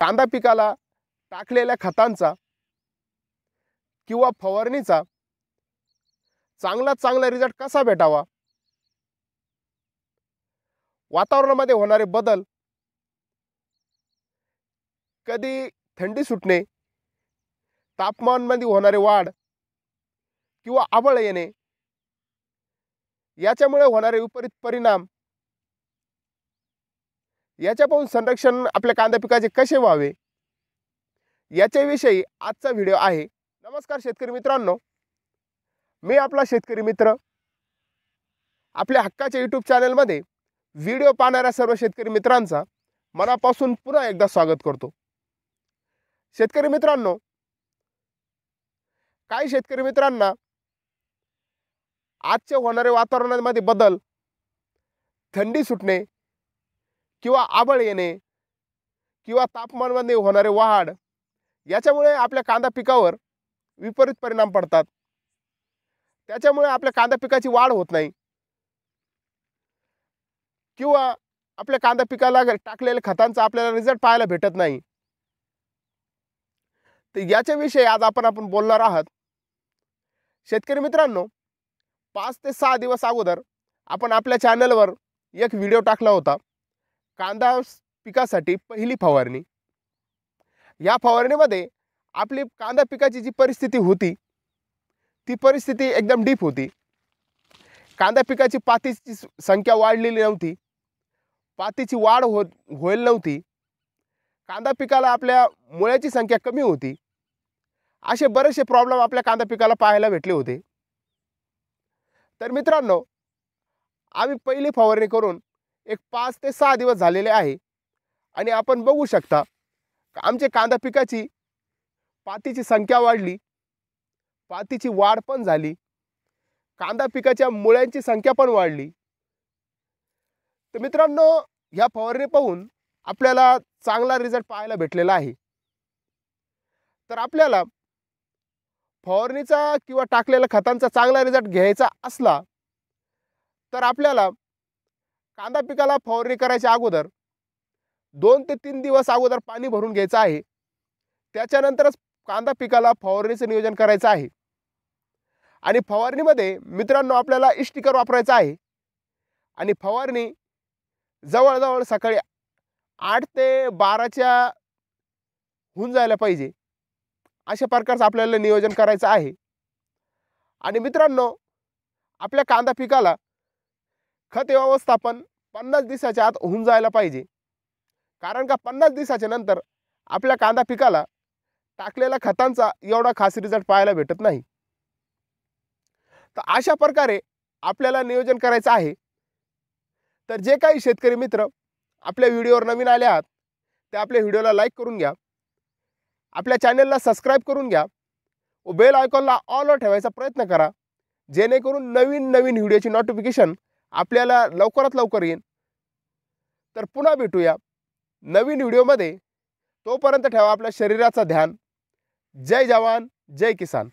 कांदा पिकाला टाकलेल्या खतांचा किंवा फवारणीचा चांगला रिझल्ट कसा भेटावा, वातावरणामध्ये होणारे बदल, कधी थंडी सुटणे, तापमानामध्ये होणारे वाढ किंवा आबळ येणे, याच्यामुळे होणारे विपरीत परिणाम, याच्यापासून संरक्षण आपल्या कांदा पिकाचे कसे व्हावे, याच्याविषयी आजचा व्हिडिओ आहे। नमस्कार शेतकरी मित्रांनो, मी आपला शेतकरी मित्र आपल्या हक्काच्या यूट्यूब चॅनलमध्ये व्हिडिओ पाहणाऱ्या सर्व शेतकरी मित्रांचा मनापासून पुन्हा एकदा स्वागत करतो। शेतकरी मित्रांनो, काही शेतकरी मित्रांना आजच्या होणारे वातावरणामध्ये बदल, थंडी सुटणे किंवा आबळ येणे किंवा तापमानामध्ये होणारे वाढ, याच्यामुळे आपल्या कांदा पिकावर विपरीत परिणाम पडतात। त्याच्यामुळे आपल्या कांदा पिकाची वाढ होत नाही किंवा आपल्या कांदा पिकाला टाकलेल्या खतांचा आपल्याला रिझल्ट पाहायला भेटत नाही। तर याच्याविषयी आज आपण बोलणार आहात। शेतकरी मित्रांनो, 5 ते 6 दिवस अगोदर आपण आपल्या चॅनलवर एक व्हिडिओ टाकला होता, कांदा पिकासाठी पहिली फवारणी। या फवारणीमध्ये आपली कांदा पिकाची जी परिस्थिती होती ती परिस्थिती एकदम डीप होती। कांदा पिकाची पातीची संख्या वाढलेली नव्हती, पातीची वाढ होईल नव्हती, कांदा पिकाला आपल्या मुळ्याची संख्या कमी होती, असे बरेचसे प्रॉब्लेम आपल्या कांदा पिकाला पाहायला भेटले होते। तर मित्रांनो, आम्ही पहिली फवारणी करून एक 5 ते 6 दिवस झालेले आहे आणि आपण बघू शकता आमच्या कांदा पिकाची पातीची संख्या वाढली, पातीची वाढ पण झाली, कांदा पिकाच्या मुळ्यांची संख्या पण वाढली। तर मित्रांनो, ह्या फवारणी पाहून आपल्याला चांगला रिझल्ट पाहायला भेटलेला आहे। तर आपल्याला फवारणीचा किंवा टाकलेल्या खतांचा चांगला रिझल्ट घ्यायचा असला तर आपल्याला कांदा पिकाला फवारणी करायच्या अगोदर 2 ते 3 दिवस अगोदर पाणी भरून घ्यायचं आहे। त्याच्यानंतरच कांदा पिकाला फवारणीचं नियोजन करायचं आहे। आणि फवारणीमध्ये मित्रांनो आपल्याला स्टिकर वापरायचं आहे आणि फवारणी जवळजवळ सकाळी 8 ते 12च्या होऊन जायला पाहिजे, अशा प्रकारचं आपल्याला नियोजन करायचं आहे। आणि मित्रांनो, आपल्या कांदा पिकाला खत व्यवस्थापन 50 दिवसाच्या आत होऊन जायला पाहिजे, कारण का 50 दिवसाच्या नंतर आपल्या कांदा पिकाला टाकलेल्या खतांचा एवढा खास रिझल्ट पाहायला भेटत नाही। तर अशा प्रकारे आपल्याला नियोजन करायचं आहे। तर जे काही शेतकरी मित्र आपल्या व्हिडिओवर नवीन आले आहात ते आपल्या व्हिडिओला लाईक करून घ्या, आपल्या चॅनलला सबस्क्राईब करून घ्या व बेल आयकॉनला ऑलवर ठेवायचा प्रयत्न करा, जेणेकरून नवीन व्हिडिओची नोटिफिकेशन आपल्याला लवकरात लवकर येईल। तर पुन्हा भेटूया नवीन व्हिडिओमध्ये, तोपर्यंत ठेवा आपल्या शरीराचं ध्यान। जय जवान, जय किसान।